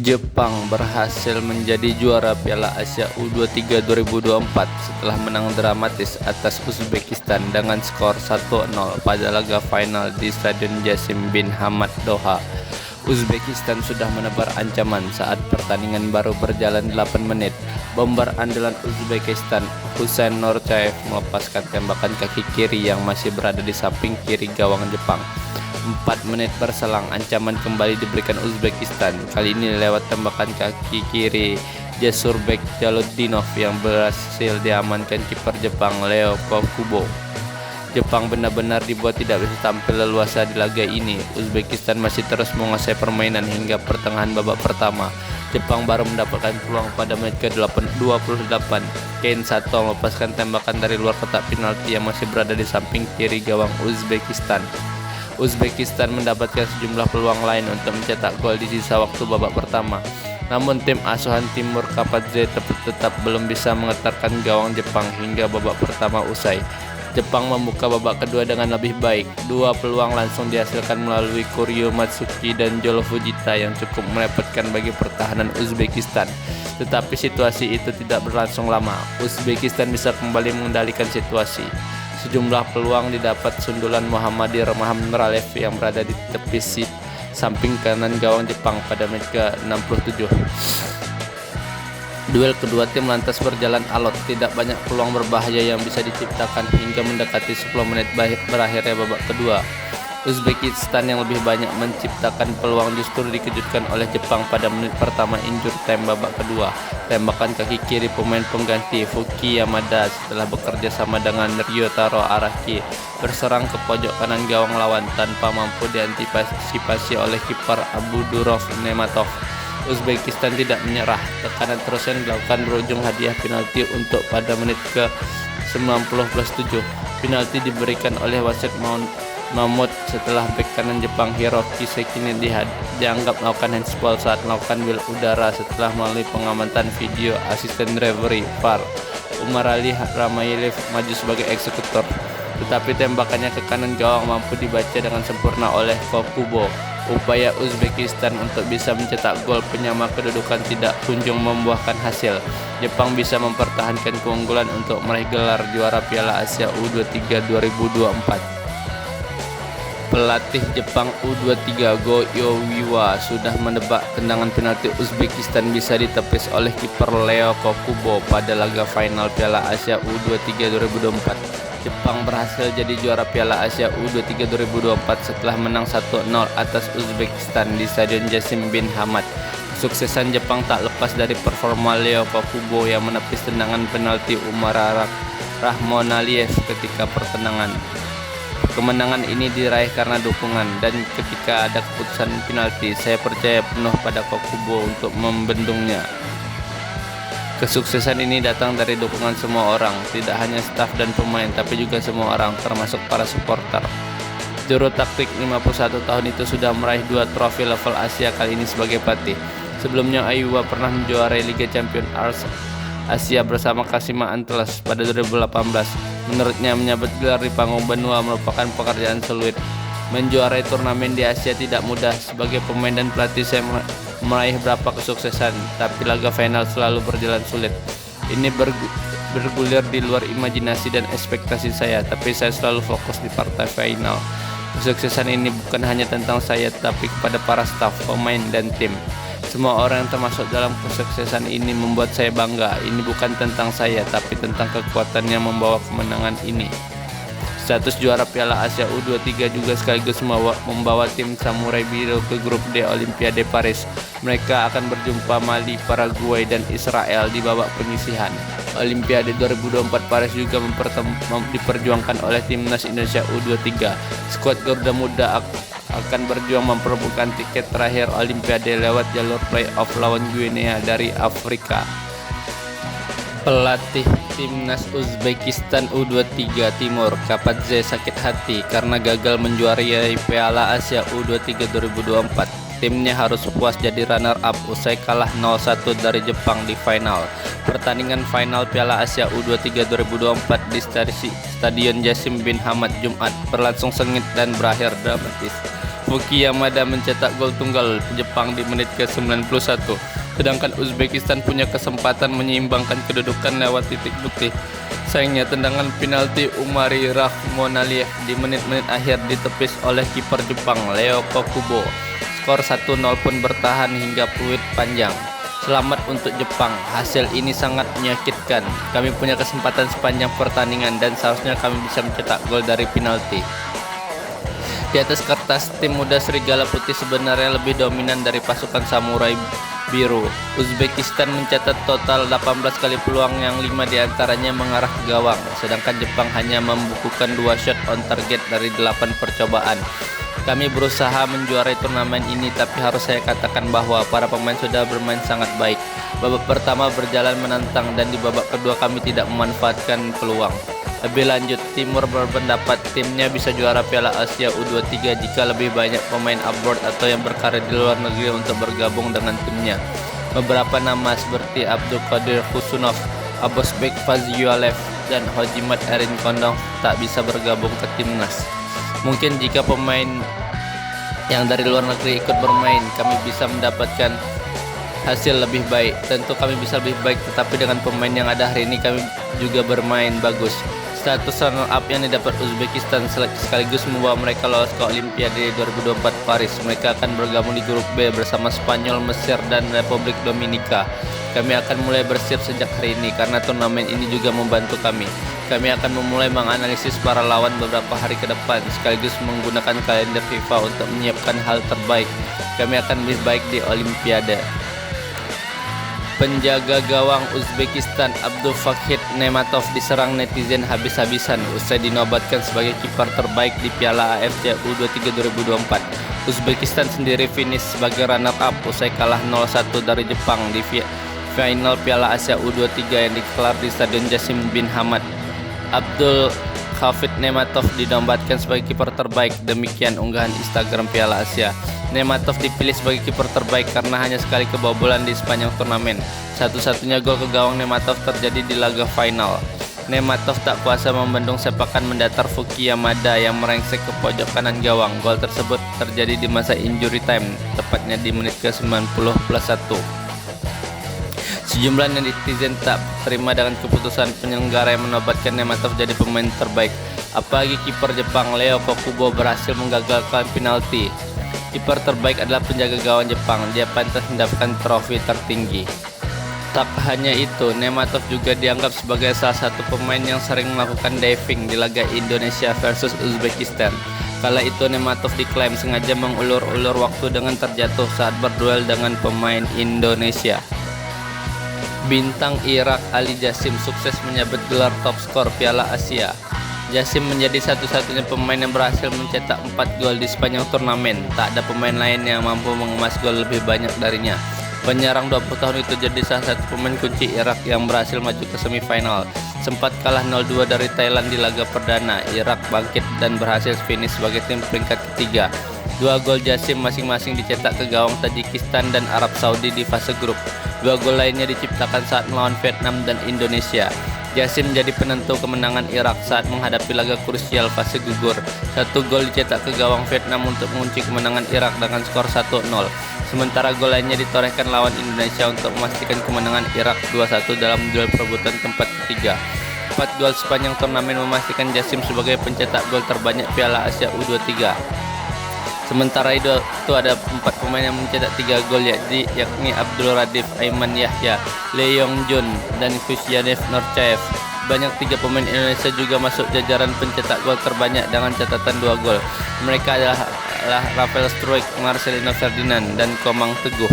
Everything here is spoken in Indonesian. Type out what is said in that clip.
Jepang berhasil menjadi juara Piala Asia U23 2024 setelah menang dramatis atas Uzbekistan dengan skor 1-0 pada laga final di Stadion Jassim bin Hamad Doha. Uzbekistan sudah menebar ancaman saat pertandingan baru berjalan 8 menit. Bomber andalan Uzbekistan, Hussein Norchaev, melepaskan tembakan kaki kiri yang masih berada di samping kiri gawang Jepang. 4 menit berselang, ancaman kembali diberikan Uzbekistan, kali ini lewat tembakan kaki kiri Jasurbek Jaludinov yang berhasil diamankan kiper Jepang Leo Kokubo. Jepang benar-benar dibuat tidak bisa tampil leluasa di laga ini. Uzbekistan masih terus menguasai permainan hingga pertengahan babak pertama. Jepang baru mendapatkan peluang pada menit ke-28. Kane Sato melepaskan tembakan dari luar kotak penalti yang masih berada di samping kiri gawang Uzbekistan. Uzbekistan mendapatkan sejumlah peluang lain untuk mencetak gol di sisa waktu babak pertama. Namun tim asuhan Timur Kapadze tetap belum bisa mengetarkan gawang Jepang hingga babak pertama usai. Jepang membuka babak kedua dengan lebih baik. 2 peluang langsung dihasilkan melalui Kuryo Matsuki dan Jolo Fujita yang cukup merepotkan bagi pertahanan Uzbekistan. Tetapi situasi itu tidak berlangsung lama. Uzbekistan bisa kembali mengendalikan situasi. Sejumlah peluang didapat sundulan Mohammadir Mahamralev yang berada di tepi samping kanan gawang Jepang pada menit ke-67. Duel kedua tim lantas berjalan alot, tidak banyak peluang berbahaya yang bisa diciptakan hingga mendekati 10 menit berakhirnya babak kedua. Uzbekistan yang lebih banyak menciptakan peluang justru dikejutkan oleh Jepang pada menit pertama injury time babak kedua. Tembakan kaki kiri pemain pengganti Fuki Yamada setelah bekerja sama dengan Ryotaro Araki berserang ke pojok kanan gawang lawan tanpa mampu diantisipasi oleh kiper Abudurov Nematov. Uzbekistan tidak menyerah, tekanan terus yang dilakukan berujung hadiah penalti untuk pada menit ke-90+7. Penalti diberikan oleh wasit Mahmoud setelah bek kanan Jepang Hiroki Sekine dianggap melakukan handsball saat melakukan duel udara setelah melalui pengamatan video asisten referee VAR. Umar Ali Ramayev maju sebagai eksekutor, tetapi tembakannya ke kanan gawang mampu dibaca dengan sempurna oleh Kokubo. Upaya Uzbekistan untuk bisa mencetak gol penyama kedudukan tidak kunjung membuahkan hasil. Jepang bisa mempertahankan keunggulan untuk meraih gelar juara Piala Asia U23 2024. Pelatih Jepang U23 Go Yowiwa sudah menebak tendangan penalti Uzbekistan bisa ditepis oleh kiper Leo Kokubo pada laga final Piala Asia U23 2024. Jepang berhasil jadi juara Piala Asia U23 2024 setelah menang 1-0 atas Uzbekistan di Stadion Jassim bin Hamad. Kesuksesan Jepang tak lepas dari performa Leo Kokubo yang menepis tendangan penalti Umar Rahmonaliev ketika pertandingan. Kemenangan ini diraih karena dukungan, dan ketika ada keputusan penalti, saya percaya penuh pada Kokubo untuk membendungnya. Kesuksesan ini datang dari dukungan semua orang, tidak hanya staf dan pemain, tapi juga semua orang, termasuk para supporter. Juru taktik 51 tahun itu sudah meraih 2 trofi level Asia kali ini sebagai pelatih. Sebelumnya Aiwa pernah menjuarai Liga Champions Asia bersama Kashima Antlers pada 2018. Menurutnya, menyabet gelar di panggung benua merupakan pekerjaan sulit. Menjuarai turnamen di Asia tidak mudah. Sebagai pemain dan pelatih, saya meraih beberapa kesuksesan, tapi laga final selalu berjalan sulit. Ini bergulir di luar imajinasi dan ekspektasi saya, tapi saya selalu fokus di partai final. Kesuksesan ini bukan hanya tentang saya, tapi kepada para staf, pemain, dan tim. Semua orang yang termasuk dalam kesuksesan ini membuat saya bangga. Ini bukan tentang saya, tapi tentang kekuatan yang membawa kemenangan ini. Status juara Piala Asia U23 juga sekaligus membawa tim Samurai Biru ke grup D Olimpiade Paris. Mereka akan berjumpa Mali, Paraguay, dan Israel di babak penyisihan. Olimpiade 2024 Paris juga diperjuangkan oleh timnas Indonesia U23. Skuad Garuda Muda akan berjuang memperebutkan tiket terakhir Olimpiade lewat jalur play-off lawan Guinea dari Afrika. Pelatih timnas Uzbekistan U23 Timur Kapadze sakit hati karena gagal menjuarai Piala Asia U23 2024. Timnya harus puas jadi runner-up usai kalah 0-1 dari Jepang di final. Pertandingan final Piala Asia U23 2024 di Stadion Jassim bin Hamad Jumat berlangsung sengit dan berakhir dramatis. Fuki Yamada mencetak gol tunggal Jepang di menit ke-91. Sedangkan Uzbekistan punya kesempatan menyeimbangkan kedudukan lewat titik putih. Sayangnya tendangan penalti Umari Rahmonaliev di menit-menit akhir ditepis oleh kiper Jepang Leo Kokubo. Skor 1-0 pun bertahan hingga peluit panjang. Selamat untuk Jepang, hasil ini sangat menyakitkan. Kami punya kesempatan sepanjang pertandingan dan seharusnya kami bisa mencetak gol dari penalti. Di atas kertas, tim muda Serigala Putih sebenarnya lebih dominan dari pasukan Samurai Biru. Uzbekistan mencatat total 18 kali peluang yang 5 diantaranya mengarah ke gawang, sedangkan Jepang hanya membukukan 2 shot on target dari 8 percobaan. Kami berusaha menjuarai turnamen ini, tapi harus saya katakan bahwa para pemain sudah bermain sangat baik. Babak pertama berjalan menantang dan di babak kedua kami tidak memanfaatkan peluang. Lebih lanjut, Timur berpendapat timnya bisa juara Piala Asia U23 jika lebih banyak pemain abroad atau yang berkarir di luar negeri untuk bergabung dengan timnya. Beberapa nama seperti Abdul Qadir Husunov, Abosbek Faziyualev, dan Hojimat Erin Kondong tak bisa bergabung ke timnas. Mungkin jika pemain yang dari luar negeri ikut bermain, kami bisa mendapatkan hasil lebih baik. Tentu kami bisa lebih baik, tetapi dengan pemain yang ada hari ini kami juga bermain bagus. Status runner-up yang didapat Uzbekistan sekaligus membawa mereka lolos ke Olimpiade 2024 Paris. Mereka akan bergabung di grup B bersama Spanyol, Mesir, dan Republik Dominika. Kami akan mulai bersiap sejak hari ini karena turnamen ini juga membantu kami. Kami akan memulai menganalisis para lawan beberapa hari ke depan sekaligus menggunakan kalender FIFA untuk menyiapkan hal terbaik. Kami akan lebih baik di Olimpiade. Penjaga gawang Uzbekistan Abdul Fakih Nematov diserang netizen habis-habisan usai dinobatkan sebagai kiper terbaik di Piala AFC U23 2024. Uzbekistan sendiri finish sebagai runner-up usai kalah 0-1 dari Jepang di final Piala Asia U23 yang dikelar di Stadion Jassim bin Hamad. Abdul Fakih Nematov dinobatkan sebagai kiper terbaik, demikian unggahan Instagram Piala Asia. Nematov dipilih sebagai kiper terbaik karena hanya sekali kebobolan di sepanjang turnamen. Satu-satunya gol ke gawang Nematov terjadi di laga final. Nematov tak kuasa membendung sepakan mendatar Fuki Yamada yang merengsek ke pojok kanan gawang. Gol tersebut terjadi di masa injury time, tepatnya di menit ke-90+1. Sejumlah netizen tak terima dengan keputusan penyelenggara yang menobatkan Nematov jadi pemain terbaik. Apalagi kiper Jepang Leo Kokubo berhasil menggagalkan penalti. Kiper terbaik adalah penjaga gawang Jepang. Dia pantas mendapatkan trofi tertinggi. Tak hanya itu, Nematov juga dianggap sebagai salah satu pemain yang sering melakukan diving di laga Indonesia versus Uzbekistan. Kala itu Nematov diklaim sengaja mengulur-ulur waktu dengan terjatuh saat berduel dengan pemain Indonesia. Bintang Irak Ali Jassim sukses menyabet gelar top skor Piala Asia. Jassim menjadi satu-satunya pemain yang berhasil mencetak 4 gol di sepanjang turnamen. Tak ada pemain lain yang mampu mengemas gol lebih banyak darinya. Penyerang 20 tahun itu jadi salah satu pemain kunci Irak yang berhasil maju ke semifinal. Sempat kalah 0-2 dari Thailand di laga perdana, Irak bangkit dan berhasil finish sebagai tim peringkat ketiga. 2 gol Jassim masing-masing dicetak ke gawang Tajikistan dan Arab Saudi di fase grup. 2 gol lainnya diciptakan saat melawan Vietnam dan Indonesia. Jassim menjadi penentu kemenangan Irak saat menghadapi laga krusial fase gugur. 1 gol dicetak ke gawang Vietnam untuk mengunci kemenangan Irak dengan skor 1-0. Sementara gol lainnya ditorehkan lawan Indonesia untuk memastikan kemenangan Irak 2-1 dalam duel perebutan tempat ketiga. 4 gol sepanjang turnamen memastikan Jassim sebagai pencetak gol terbanyak Piala Asia U23. Sementara itu ada 4 pemain yang mencetak 3 gol yakni Abdul Radif, Aiman Yahya, Lee Yong Jun, dan Kusyanev Norcaev. Banyak 3 pemain Indonesia juga masuk jajaran pencetak gol terbanyak dengan catatan 2 gol. Mereka adalah Rafael Struijk, Marcelino Ferdinand, dan Komang Teguh.